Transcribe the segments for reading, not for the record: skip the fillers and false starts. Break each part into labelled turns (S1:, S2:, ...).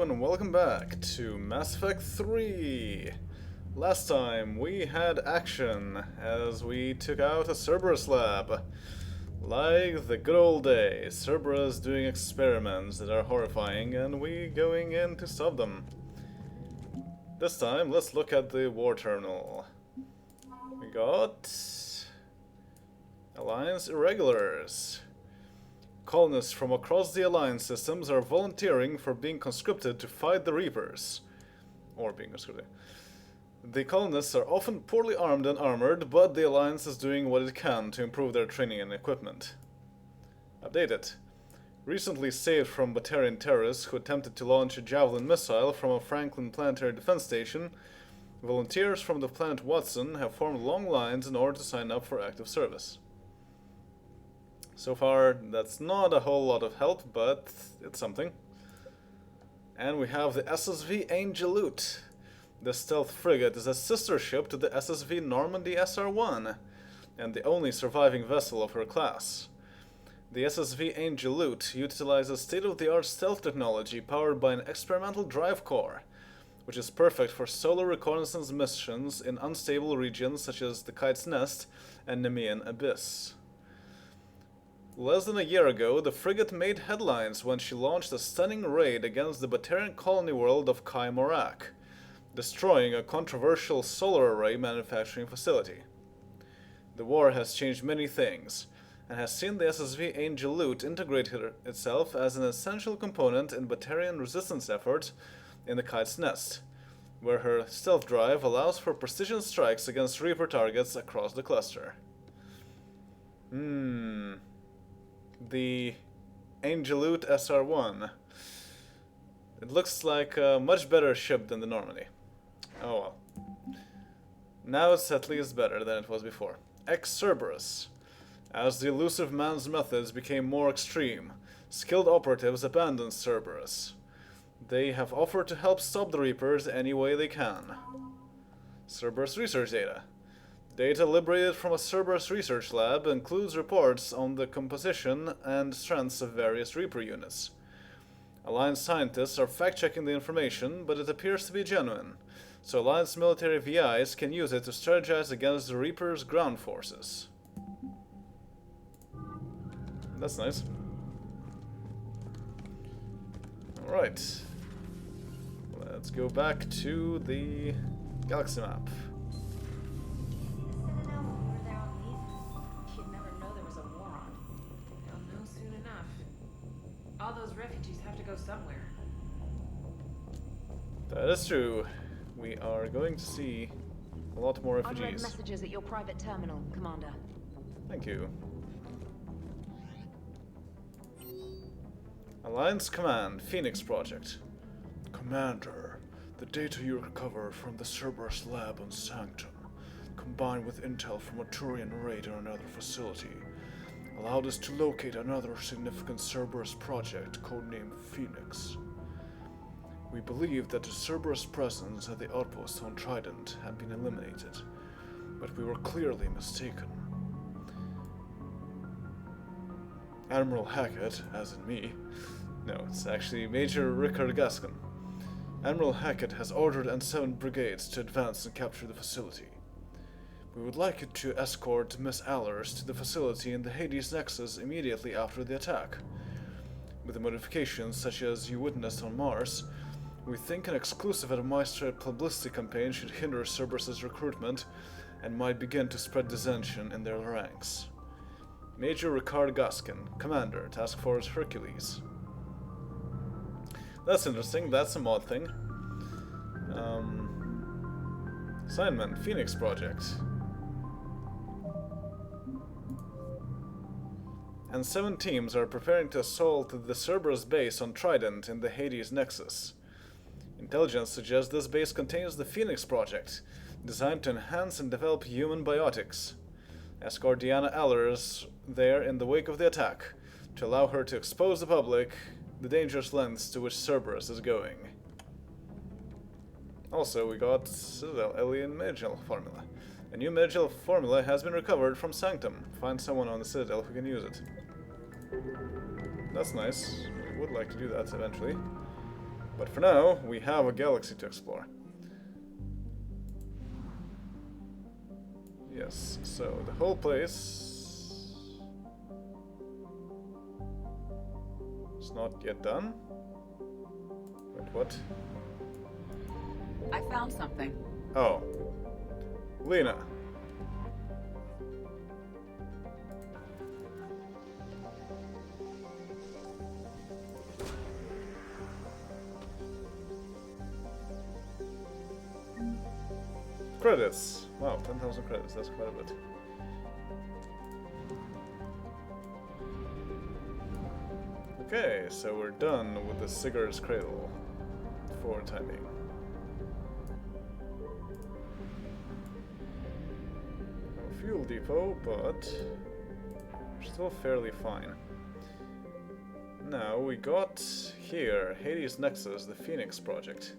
S1: Hello and welcome back to Mass Effect 3. Last time we had action as we took out a Cerberus lab. Like the good old days, Cerberus doing experiments that are horrifying and we going in to stop them. This time let's look at the war terminal. We got Alliance Irregulars. Colonists from across the Alliance systems are volunteering for being conscripted to fight the Reapers. Or being conscripted. The colonists are often poorly armed and armored, but the Alliance is doing what it can to improve their training and equipment. Updated. Recently saved from Batarian terrorists who attempted to launch a Javelin missile from a Franklin planetary defense station, volunteers from the planet Watson have formed long lines in order to sign up for active service. So far, that's not a whole lot of help, but it's something. And we have the SSV Angeloot. The stealth frigate is a sister ship to the SSV Normandy SR-1, and the only surviving vessel of her class. The SSV Angeloot utilizes state-of-the-art stealth technology powered by an experimental drive core, which is perfect for solar reconnaissance missions in unstable regions such as the Kite's Nest and Nemean Abyss. Less than a year ago, the frigate made headlines when she launched a stunning raid against the Batarian colony world of Kai Morak, destroying a controversial solar array manufacturing facility. The war has changed many things, and has seen the SSV Angeloot integrate itself as an essential component in Batarian resistance efforts in the Kite's Nest, where her stealth drive allows for precision strikes against Reaper targets across the cluster. The Angeloot SR-1. It looks like a much better ship than the Normandy. Oh well. Now it's at least better than it was before. Ex-Cerberus. As the elusive man's methods became more extreme, skilled operatives abandoned Cerberus. They have offered to help stop the Reapers any way they can. Cerberus research data. Data liberated from a Cerberus research lab includes reports on the composition and strengths of various Reaper units. Alliance scientists are fact-checking the information, but it appears to be genuine, so Alliance military VIs can use it to strategize against the Reaper's ground forces. That's nice. Alright. Let's go back to the galaxy map.
S2: All those refugees have to go somewhere.
S1: That is true. We are going to see a lot more
S3: I've read
S1: refugees.
S3: messages at your private terminal, Commander.
S1: Thank you. Alliance Command, Phoenix Project. Commander, the data you recovered from the Cerberus lab on Sanctum, combined with intel from a Turian raid on another facility, allowed us to locate another significant Cerberus project codenamed Phoenix. We believed that the Cerberus presence at the outpost on Trident had been eliminated, but we were clearly mistaken. Admiral Hackett, as in me, no, it's actually Major Rickard Gaskin. Admiral Hackett has ordered N7 brigades to advance and capture the facility. We would like you to escort Miss Allers to the facility in the Hades Nexus immediately after the attack. With the modifications such as you witnessed on Mars, we think an exclusive administrative publicity campaign should hinder Cerberus's recruitment and might begin to spread dissension in their ranks. Major Rickard Gaskin, Commander, Task Force Hercules. That's interesting, that's a mod thing. Assignment, Phoenix Project. And 7 teams are preparing to assault the Cerberus base on Trident in the Hades Nexus. Intelligence suggests this base contains the Phoenix Project, designed to enhance and develop human biotics. Escort Deanna Allers there in the wake of the attack, to allow her to expose the public the dangerous lengths to which Cerberus is going. Also, we got Citadel Alien Medicinal Formula. A new medicinal formula has been recovered from Sanctum. Find someone on the Citadel who can use it. That's nice. We would like to do that eventually. But for now, we have a galaxy to explore. Yes, so the whole place is not yet done. Wait, what?
S4: I found something.
S1: Oh. Lena. Credits. Wow, 10,000 credits. That's quite a bit. Okay, so we're done with the Sigurd's Cradle for the time being. No fuel depot, but we're still fairly fine. Now we got here Hades Nexus, the Phoenix project.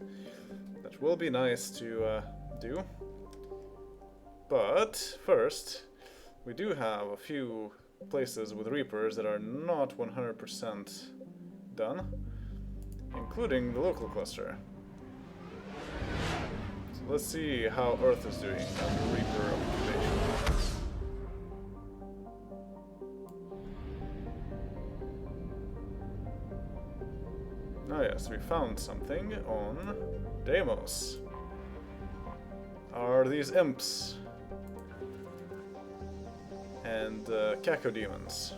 S1: That will be nice to do. But first, we do have a few places with Reapers that are not 100% done, including the local cluster. So let's see how Earth is doing under Reaper occupation. Ah yes, we found something on Deimos. Are these imps and cacodemons.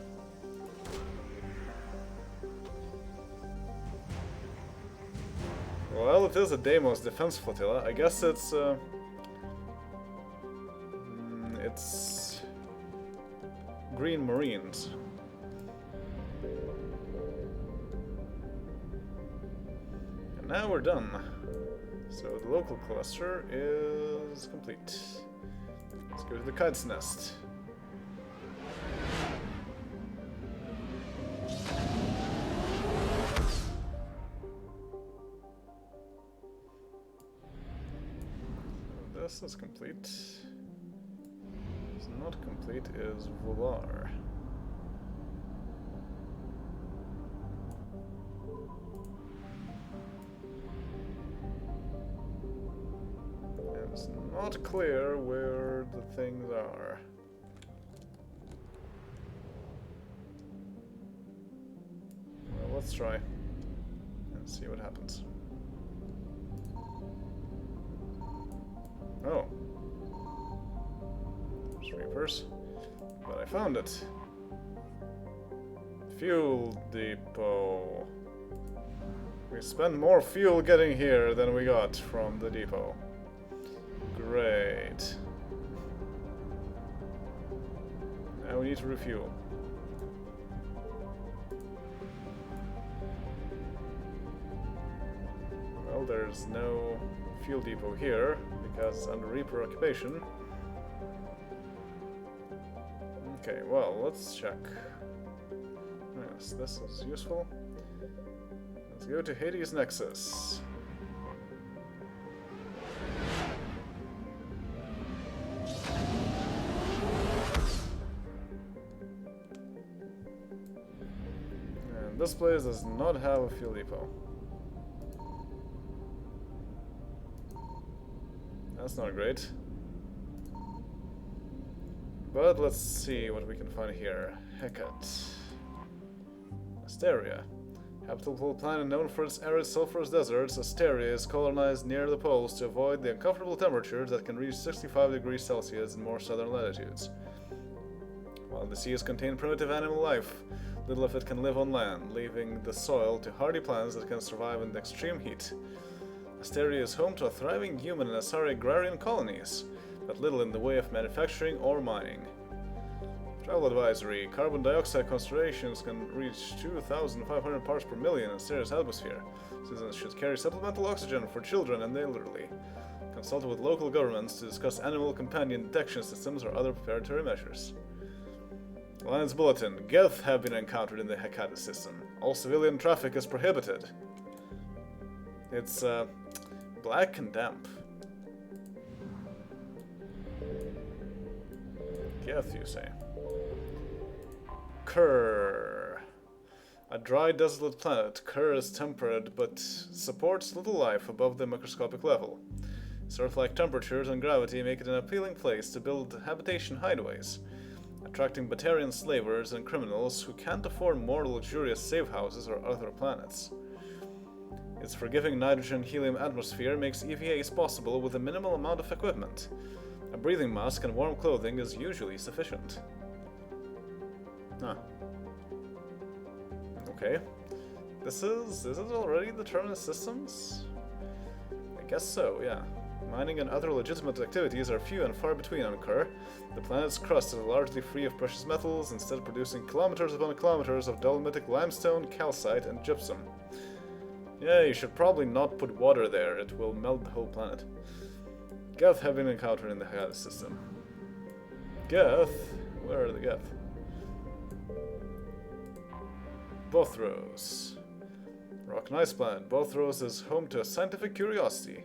S1: Well, it is a Deimos defense flotilla. I guess it's Green Marines. And now we're done. So the local cluster is complete. Let's go to the Kite's Nest. This is complete. What's not complete is Volar. And it's not clear where the things are. Well, let's try and see what happens. Oh. There's Reapers. But I found it. Fuel depot. We spent more fuel getting here than we got from the depot. Great. Now we need to refuel. Well, there's no fuel depot here, because under Reaper occupation. Okay, well, let's check. Yes, this is useful. Let's go to Hades Nexus. And this place does not have a fuel depot. That's not great. But let's see what we can find here. Hecate. Asteria. Habitable planet known for its arid sulfurous deserts, Asteria is colonized near the poles to avoid the uncomfortable temperatures that can reach 65 degrees Celsius in more southern latitudes. While the seas contain primitive animal life, little of it can live on land, leaving the soil to hardy plants that can survive in the extreme heat. Asteria is home to a thriving human and Asari agrarian colonies, but little in the way of manufacturing or mining. Travel advisory: carbon dioxide concentrations can reach 2,500 parts per million in Asteria's atmosphere. Citizens should carry supplemental oxygen for children and the elderly. Consult with local governments to discuss animal companion detection systems or other preparatory measures. Alliance Bulletin: Geth have been encountered in the Hecate system. All civilian traffic is prohibited. It's black and damp. Geth, you say? Kerr. A dry, desolate planet, Kerr is temperate but supports little life above the microscopic level. Its Earth-like temperatures and gravity make it an appealing place to build habitation hideaways, attracting Batarian slavers and criminals who can't afford more luxurious safe houses or other planets. Its forgiving nitrogen-helium atmosphere makes EVAs possible with a minimal amount of equipment. A breathing mask and warm clothing is usually sufficient. Huh. Okay. This is already the Terminus systems? I guess so, yeah. Mining and other legitimate activities are few and far between on Kerr. The planet's crust is largely free of precious metals, instead producing kilometers upon kilometers of dolomitic limestone, calcite, and gypsum. Yeah, you should probably not put water there, it will melt the whole planet. Geth have been encountered in the Hades system. Geth? Where are the Geth? Bothros. Rock and Ice Planet. Bothros is home to a scientific curiosity.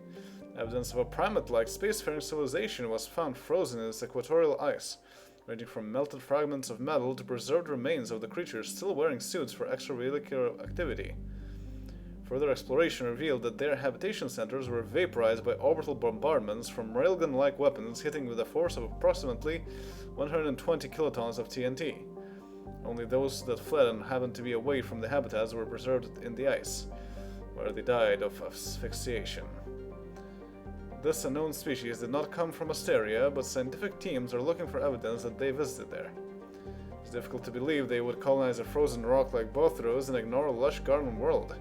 S1: Evidence of a primate-like spacefaring civilization was found frozen in its equatorial ice, ranging from melted fragments of metal to preserved remains of the creatures still wearing suits for extravehicular activity. Further exploration revealed that their habitation centers were vaporized by orbital bombardments from railgun-like weapons hitting with a force of approximately 120 kilotons of TNT. Only those that fled and happened to be away from the habitats were preserved in the ice, where they died of asphyxiation. This unknown species did not come from Asteria, but scientific teams are looking for evidence that they visited there. It's difficult to believe they would colonize a frozen rock like Bothros and ignore a lush garden world.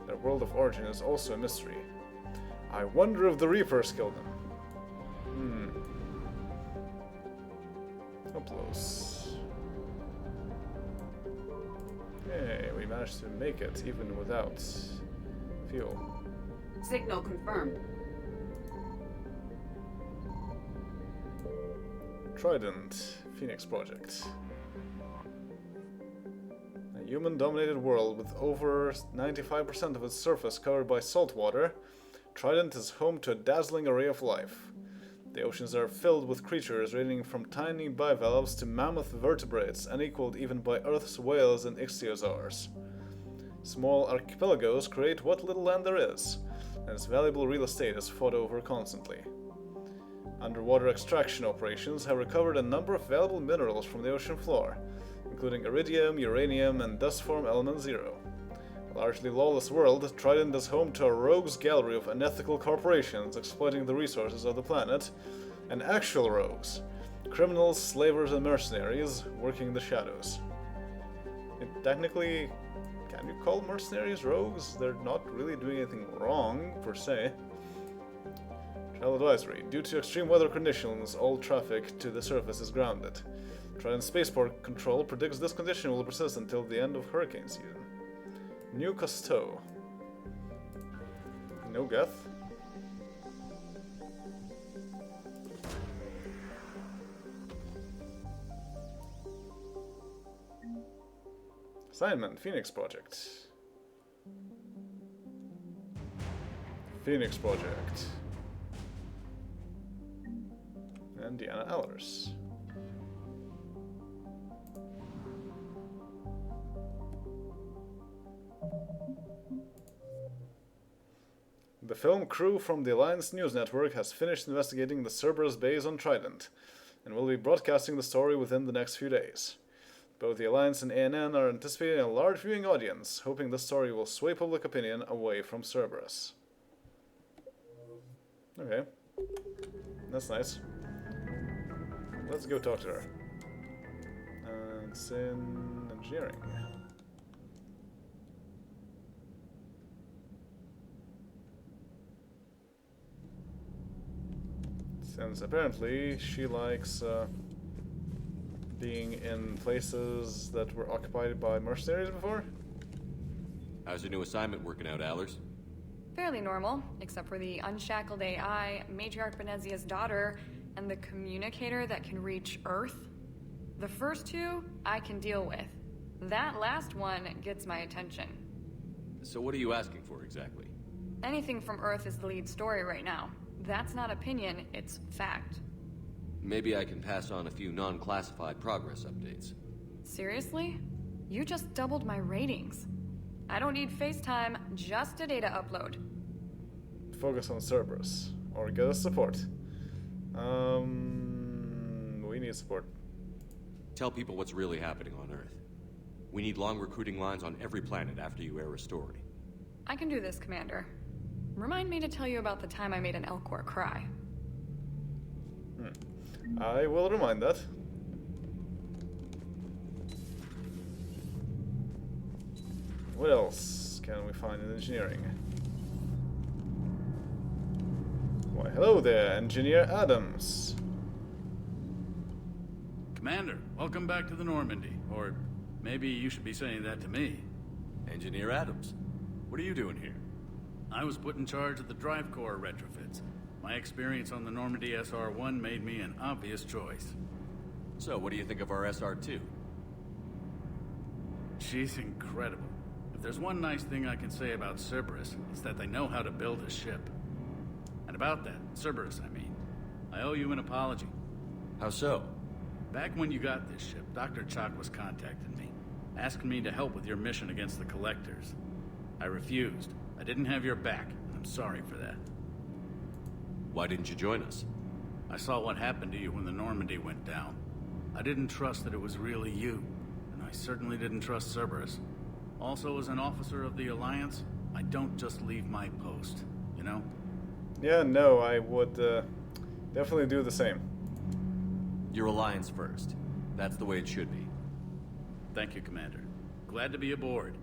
S1: Their world of origin is also a mystery. I wonder if the Reapers killed them. Close. Hey, we managed to make it even without fuel.
S4: Signal confirmed.
S1: Trident, Phoenix Project. A human-dominated world with over 95% of its surface covered by salt water, Trident is home to a dazzling array of life. The oceans are filled with creatures ranging from tiny bivalves to mammoth vertebrates, unequaled even by Earth's whales and ichthyosaurs. Small archipelagos create what little land there is, and its valuable real estate is fought over constantly. Underwater extraction operations have recovered a number of valuable minerals from the ocean floor, including iridium, uranium, and dust form element 0. A largely lawless world, Trident is home to a rogues gallery of unethical corporations exploiting the resources of the planet, and actual rogues, criminals, slavers, and mercenaries working the shadows. Technically, can you call mercenaries rogues? They're not really doing anything wrong, per se. Travel advisory. Due to extreme weather conditions, all traffic to the surface is grounded. Trident Spaceport Control predicts this condition will persist until the end of hurricane season. New Cousteau. No Geth. Assignment, Phoenix Project. Phoenix Project. And Deanna Allers. The film crew from the Alliance News Network has finished investigating the Cerberus base on Trident, and will be broadcasting the story within the next few days. Both the Alliance and ANN are anticipating a large viewing audience, hoping this story will sway public opinion away from Cerberus. Okay. That's nice. Let's go talk to her. It's in engineering. Since apparently she likes being in places that were occupied by mercenaries before.
S5: How's your new assignment working out, Allers?
S6: Fairly normal, except for the unshackled AI, Matriarch Benezia's daughter, and the communicator that can reach Earth. The first two, I can deal with. That last one gets my attention.
S5: So what are you asking for exactly?
S6: Anything from Earth is the lead story right now. That's not opinion, it's fact.
S5: Maybe I can pass on a few non-classified progress updates.
S6: Seriously? You just doubled my ratings. I don't need FaceTime, just a data upload.
S1: Focus on Cerberus. Or get us support. We need support.
S5: Tell people what's really happening on Earth. We need long recruiting lines on every planet after you air a story.
S6: I can do this, Commander. Remind me to tell you about the time I made an Elcor cry.
S1: I will remind that. What else can we find in engineering? Why, hello there, Engineer Adams.
S7: Commander, welcome back to the Normandy. Or maybe you should be saying that to me.
S5: Engineer Adams, what are you doing here?
S7: I was put in charge of the drive core retrofits. My experience on the Normandy SR-1 made me an obvious choice.
S5: So, what do you think of our SR-2?
S7: She's incredible. If there's one nice thing I can say about Cerberus, it's that they know how to build a ship. And about that, Cerberus, I mean, I owe you an apology.
S5: How so?
S7: Back when you got this ship, Dr. Chalk was contacting me, asking me to help with your mission against the Collectors. I refused. I didn't have your back, and I'm sorry for that.
S5: Why didn't you join us?
S7: I saw what happened to you when the Normandy went down. I didn't trust that it was really you, and I certainly didn't trust Cerberus. Also, as an officer of the Alliance, I don't just leave my post, you know?
S1: Yeah, no, I would definitely do the same.
S5: Your Alliance first. That's the way it should be.
S7: Thank you, Commander. Glad to be aboard.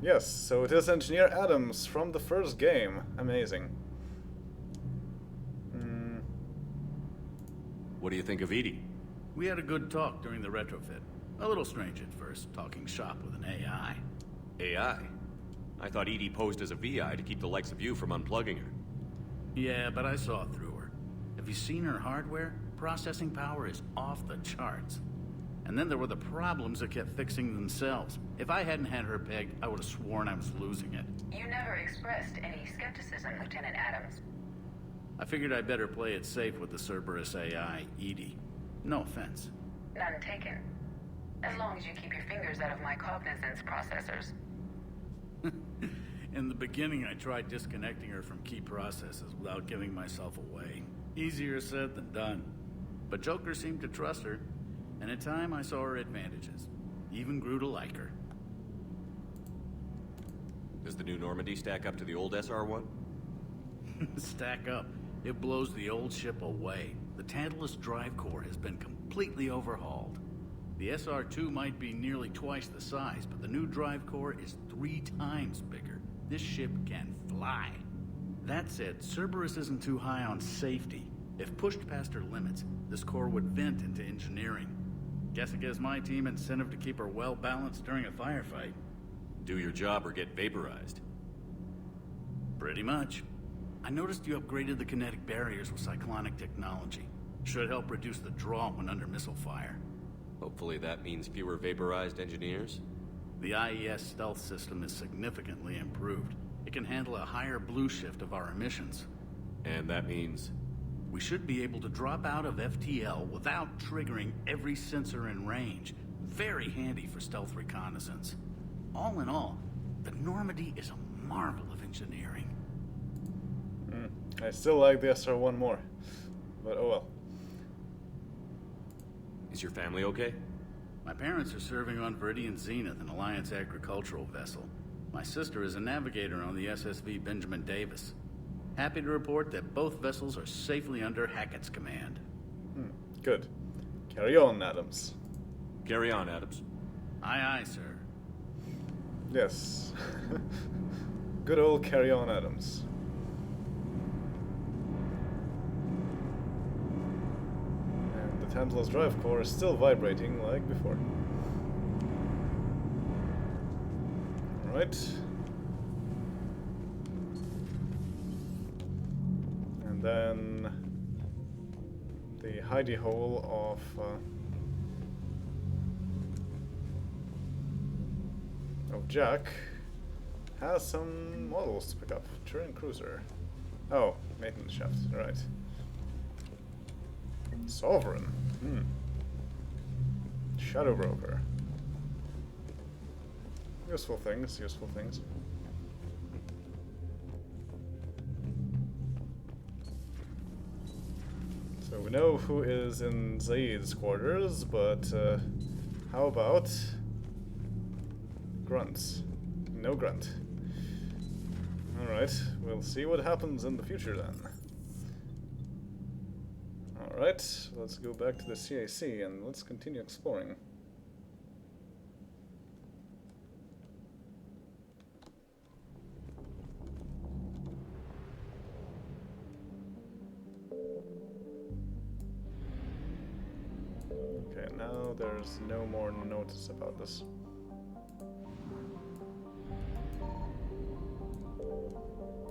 S1: Yes, so it is Engineer Adams from the first game. Amazing.
S5: What do you think of Edie?
S7: We had a good talk during the retrofit. A little strange at first, talking shop with an AI.
S5: AI? I thought Edie posed as a VI to keep the likes of you from unplugging her.
S7: Yeah, but I saw through her. Have you seen her hardware? Processing power is off the charts. And then there were the problems that kept fixing themselves. If I hadn't had her pegged, I would have sworn I was losing it.
S8: You never expressed any skepticism, Lieutenant Adams.
S7: I figured I'd better play it safe with the Cerberus AI, Edie. No offense.
S8: None taken. As long as you keep your fingers out of my cognizance processors.
S7: In the beginning, I tried disconnecting her from key processes without giving myself away. Easier said than done. But Joker seemed to trust her, and in time I saw her advantages. Even grew to like her.
S5: Does the new Normandy stack up to the old SR-1?
S7: Stack up. It blows the old ship away. The Tantalus drive core has been completely overhauled. The SR-2 might be nearly twice the size, but the new drive core is 3 times bigger. This ship can fly. That said, Cerberus isn't too high on safety. If pushed past her limits, this core would vent into engineering. Guess it gives my team incentive to keep her well-balanced during a firefight.
S5: Do your job or get vaporized.
S7: Pretty much. I noticed you upgraded the kinetic barriers with cyclonic technology. Should help reduce the draw when under missile fire.
S5: Hopefully that means fewer vaporized engineers.
S7: The IES stealth system is significantly improved. It can handle a higher blue shift of our emissions.
S5: And that means...
S7: We should be able to drop out of FTL without triggering every sensor in range. Very handy for stealth reconnaissance. All in all, the Normandy is a marvel of engineering.
S1: I still like the SR-1 more, but oh well.
S5: Is your family okay?
S7: My parents are serving on Viridian Zenith, an Alliance agricultural vessel. My sister is a navigator on the SSV Benjamin Davis. Happy to report that both vessels are safely under Hackett's command.
S1: Good. Carry on, Adams.
S5: Carry on, Adams.
S7: Aye, aye, sir.
S1: Yes. Good old carry on, Adams. And the Tantalus drive core is still vibrating like before. Alright. And then the hidey hole of Jack has some models to pick up. Turin cruiser. Oh, maintenance shaft. Right. Sovereign. Shadow Broker. Useful things, useful things. So we know who is in Zaid's quarters, but how about grunts? No grunt. Alright, we'll see what happens in the future then. Alright, let's go back to the CAC and let's continue exploring. Okay, now there's no more notice about this.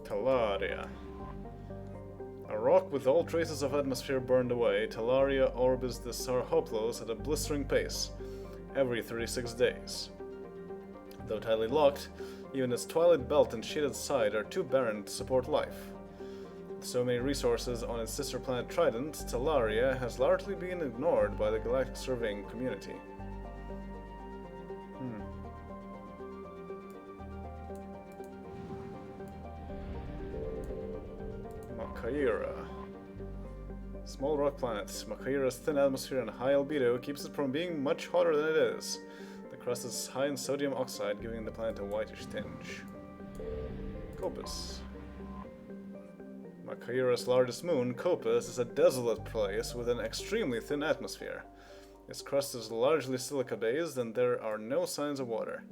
S1: Talaria. A rock with all traces of atmosphere burned away, Talaria orbits the Sarhoplos at a blistering pace, every 36 days. Though tightly locked, even its twilight belt and shaded side are too barren to support life. With so many resources on its sister planet Trident, Talaria has largely been ignored by the galactic surveying community. Makaira. Small rock planet. Makaira's thin atmosphere and high albedo keeps it from being much hotter than it is. The crust is high in sodium oxide, giving the planet a whitish tinge. Copus. Makaira's largest moon, Copus, is a desolate place with an extremely thin atmosphere. Its crust is largely silica-based and there are no signs of water.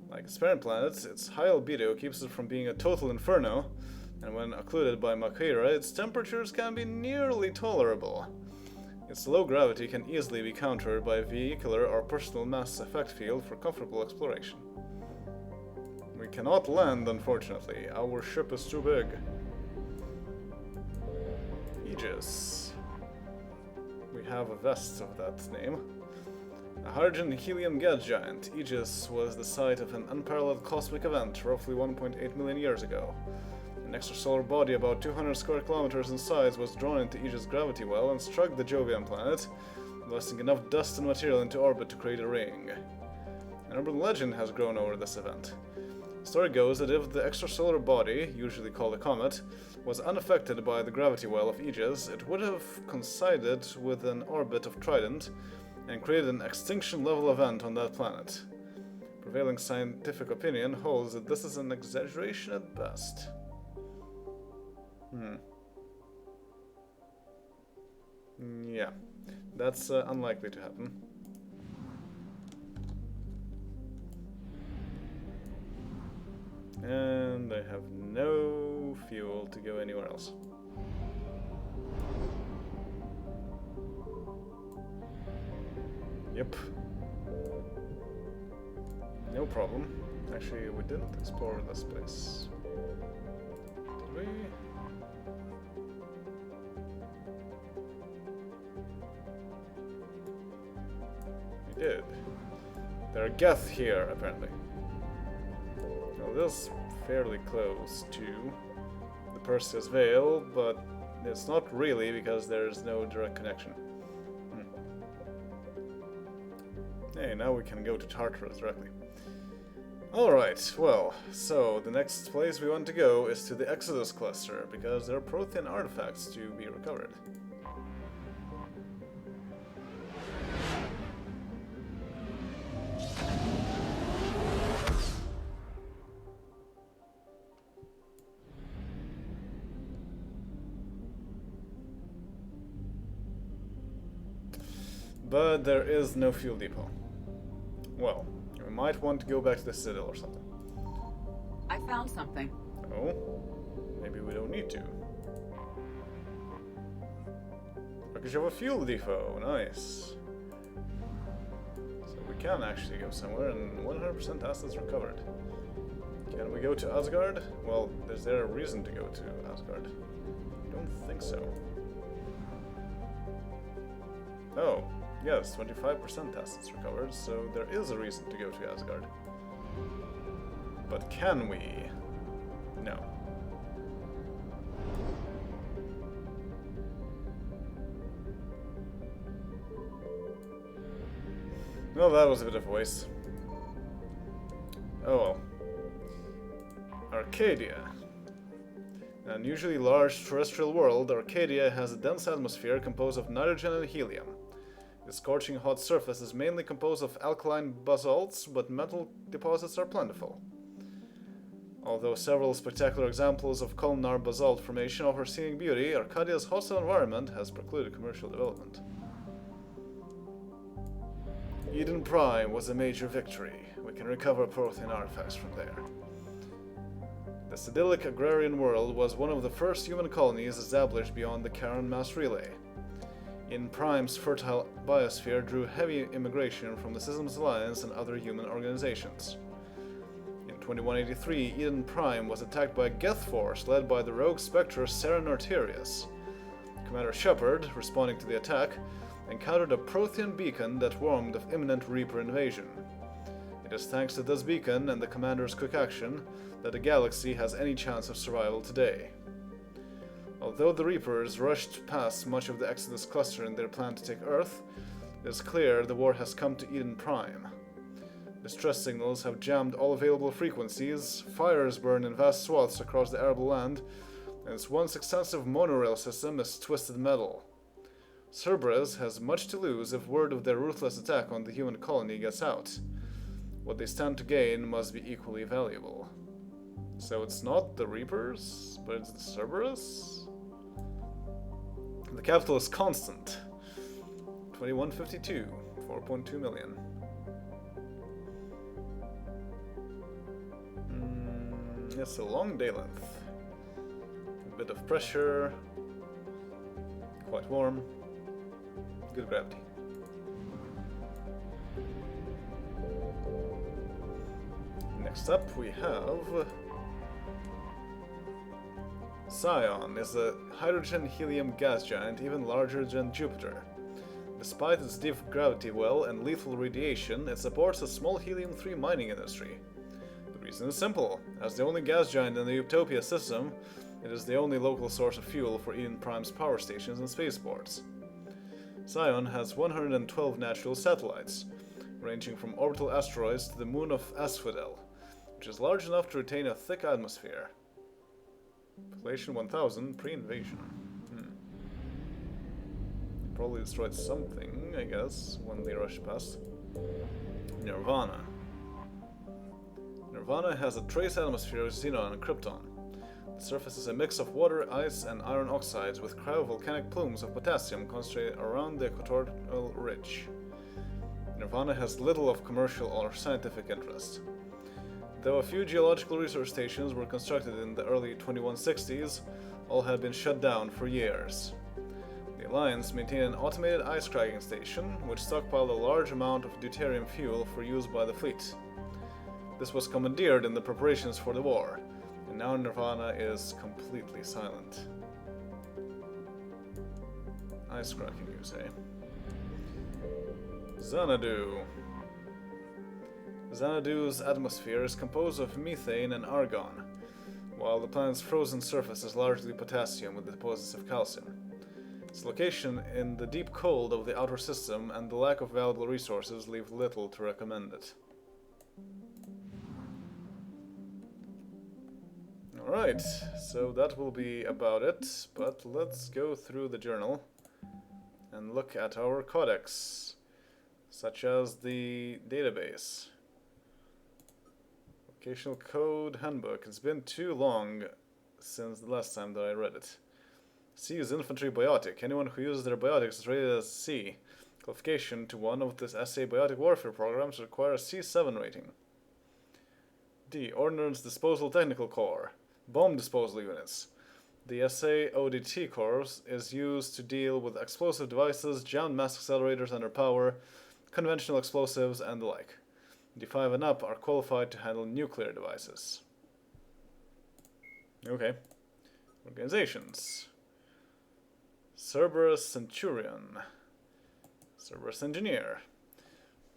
S1: Like its parent planet, its high albedo keeps it from being a total inferno, and when occluded by Makaira, its temperatures can be nearly tolerable. Its low gravity can easily be countered by a vehicular or personal mass effect field for comfortable exploration. We cannot land, unfortunately. Our ship is too big. Aegis. We have a vest of that name. A hydrogen helium gas giant, Aegis was the site of an unparalleled cosmic event roughly 1.8 million years ago. An extrasolar body about 200 square kilometers in size was drawn into Aegis' gravity well and struck the Jovian planet, blasting enough dust and material into orbit to create a ring. An urban legend has grown over this event. The story goes that if the extrasolar body, usually called a comet, was unaffected by the gravity well of Aegis, it would have coincided with an orbit of Trident and created an extinction-level event on that planet. Prevailing scientific opinion holds that this is an exaggeration at best. Yeah, that's unlikely to happen. And I have no fuel to go anywhere else. Yep. No problem. Actually, we didn't explore this place. Did we? We did. There are Geth here, apparently. Well, this is fairly close to the Perseus Veil, but it's not really because there's no direct connection. Hey, now we can go to Tartarus directly. Alright, well, so the next place we want to go is to the Exodus Cluster, because there are Prothean artifacts to be recovered. But there is no fuel depot. Well, we might want to go back to the Citadel or something.
S4: I found something.
S1: Oh? Maybe we don't need to. Wreckage of a fuel depot, nice. So we can actually go somewhere and 100% assets recovered. Can we go to Asgard? Well, is there a reason to go to Asgard? I don't think so. Oh. Yes, 25% assets recovered, so there is a reason to go to Asgard. But can we? No. Well, that was a bit of a waste. Oh well. Arcadia. An unusually large terrestrial world, Arcadia has a dense atmosphere composed of nitrogen and helium. Its scorching hot surface is mainly composed of alkaline basalts, but metal deposits are plentiful. Although several spectacular examples of columnar basalt formation offer scenic beauty, Arcadia's hostile environment has precluded commercial development. Eden Prime was a major victory. We can recover Prothean artifacts from there. This idyllic agrarian world was one of the first human colonies established beyond the Charon mass relay. Eden Prime's fertile biosphere drew heavy immigration from the Systems Alliance and other human organizations. In 2183, Eden Prime was attacked by a Geth force led by the rogue spectre Seren Arterius. Commander Shepard, responding to the attack, encountered a Prothean beacon that warned of imminent Reaper invasion. It is thanks to this beacon and the Commander's quick action that the galaxy has any chance of survival today. Although the Reapers rushed past much of the Exodus cluster in their plan to take Earth, it is clear the war has come to Eden Prime. Distress signals have jammed all available frequencies, fires burn in vast swaths across the arable land, and its once extensive monorail system is twisted metal. Cerberus has much to lose if word of their ruthless attack on the human colony gets out. What they stand to gain must be equally valuable. So it's not the Reapers, but it's the Cerberus? The capital is constant. 2152, 4.2 million. It's a long day length. A bit of pressure. Quite warm. Good gravity. Next up we have Scion is a hydrogen-helium gas giant even larger than Jupiter. Despite its deep gravity well and lethal radiation, it supports a small helium-3 mining industry. The reason is simple. As the only gas giant in the Utopia system, it is the only local source of fuel for Eden Prime's power stations and spaceports. Scion has 112 natural satellites, ranging from orbital asteroids to the moon of Asphodel, which is large enough to retain a thick atmosphere. Population 1000 pre-invasion. Probably destroyed something, I guess, when they rushed past. Nirvana. Nirvana has a trace atmosphere of xenon and krypton. The surface is a mix of water, ice, and iron oxides with cryovolcanic plumes of potassium concentrated around the equatorial ridge. Nirvana has little of commercial or scientific interest. Though a few geological research stations were constructed in the early 2160s, all had been shut down for years. The Alliance maintained an automated ice cracking station, which stockpiled a large amount of deuterium fuel for use by the fleet. This was commandeered in the preparations for the war, and now Nirvana is completely silent. Ice cracking, you say? Xanadu. Xanadu's atmosphere is composed of methane and argon, while the planet's frozen surface is largely potassium with deposits of calcium. Its location in the deep cold of the outer system and the lack of valuable resources leave little to recommend it. Alright, so that will be about it, but let's go through the journal and look at our codex, such as the database. Vocational Code Handbook. It's been too long since the last time that I read it. C is Infantry Biotic. Anyone who uses their biotics is rated as C. Qualification to one of this SA Biotic Warfare programs requires C7 rating. D. Ordnance Disposal Technical Corps. Bomb disposal units. The SA ODT Corps is used to deal with explosive devices, jammed mass accelerators under power, conventional explosives, and the like. D5 and up are qualified to handle nuclear devices. Okay. Organizations. Cerberus Centurion. Cerberus Engineer.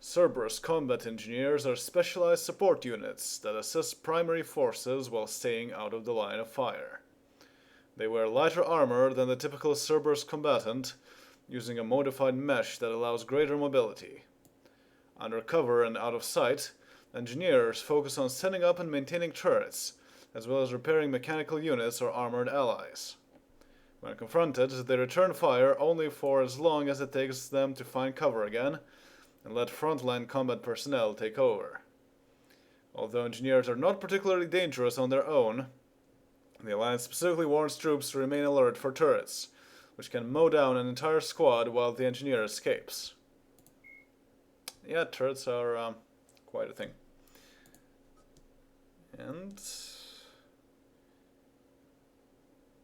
S1: Cerberus Combat Engineers are specialized support units that assist primary forces while staying out of the line of fire. They wear lighter armor than the typical Cerberus combatant, using a modified mesh that allows greater mobility. Under cover and out of sight, engineers focus on setting up and maintaining turrets, as well as repairing mechanical units or armored allies. When confronted, they return fire only for as long as it takes them to find cover again, and let frontline combat personnel take over. Although engineers are not particularly dangerous on their own, the Alliance specifically warns troops to remain alert for turrets, which can mow down an entire squad while the engineer escapes. Yeah, turrets are quite a thing. And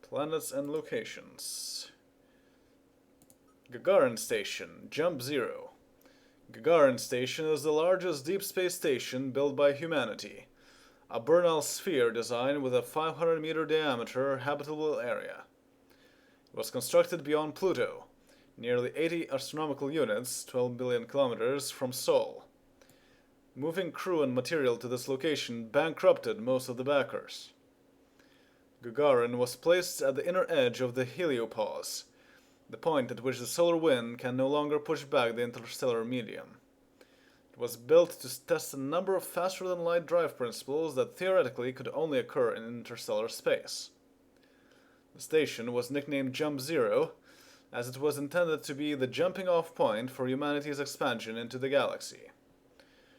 S1: planets and locations. Gagarin Station, Jump Zero. Gagarin Station is the largest deep space station built by humanity. A Bernal sphere design with a 500-meter diameter habitable area. It was constructed beyond Pluto, nearly 80 astronomical units, 12 billion kilometers, from Sol. Moving crew and material to this location bankrupted most of the backers. Gagarin was placed at the inner edge of the heliopause, the point at which the solar wind can no longer push back the interstellar medium. It was built to test a number of faster-than-light drive principles that theoretically could only occur in interstellar space. The station was nicknamed Jump Zero, as it was intended to be the jumping-off point for humanity's expansion into the galaxy.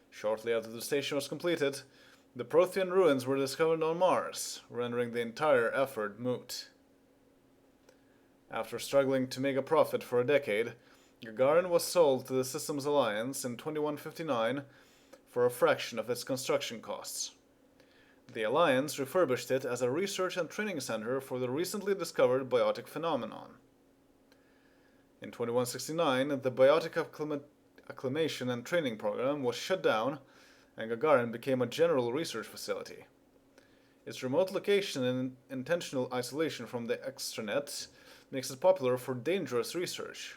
S1: Shortly after the station was completed, the Prothean ruins were discovered on Mars, rendering the entire effort moot. After struggling to make a profit for a decade, Gagarin was sold to the Systems Alliance in 2159 for a fraction of its construction costs. The Alliance refurbished it as a research and training center for the recently discovered biotic phenomenon. In 2169, the Biotic Acclimation and Training Program was shut down, and Gagarin became a general research facility. Its remote location and intentional isolation from the extranet makes it popular for dangerous research,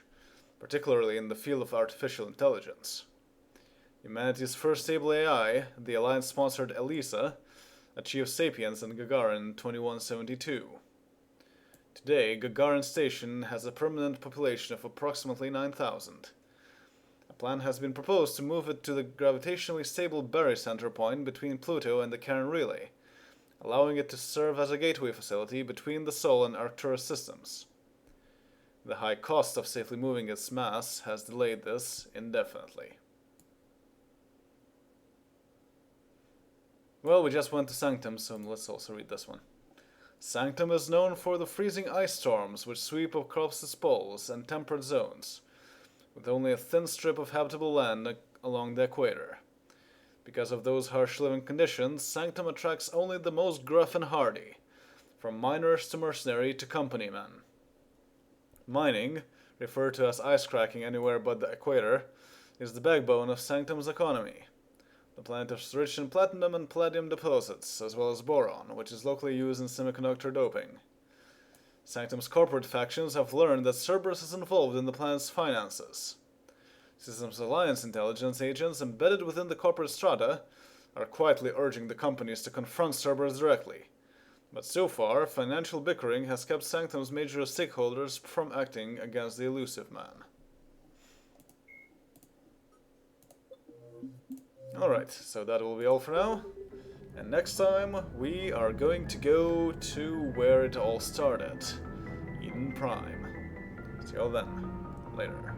S1: particularly in the field of artificial intelligence. Humanity's first stable AI, the Alliance-sponsored ELISA, achieved sapience in Gagarin in 2172. Today, Gagarin Station has a permanent population of approximately 9,000. A plan has been proposed to move it to the gravitationally stable barycenter point between Pluto and the Cairn Relay, allowing it to serve as a gateway facility between the Sol and Arcturus systems. The high cost of safely moving its mass has delayed this indefinitely. Well, we just went to Sanctum, so let's also read this one. Sanctum is known for the freezing ice storms which sweep across its poles and temperate zones, with only a thin strip of habitable land along the equator. Because of those harsh living conditions, Sanctum attracts only the most gruff and hardy, from miners to mercenary to company men. Mining, referred to as ice cracking anywhere but the equator, is the backbone of Sanctum's economy. The planet is rich in platinum and palladium deposits, as well as boron, which is locally used in semiconductor doping. Sanctum's corporate factions have learned that Cerberus is involved in the planet's finances. Systems Alliance intelligence agents embedded within the corporate strata are quietly urging the companies to confront Cerberus directly. But so far, financial bickering has kept Sanctum's major stakeholders from acting against the elusive man. Alright, so that will be all for now. And next time, we are going to go to where it all started. Eden Prime. See you all then. Later.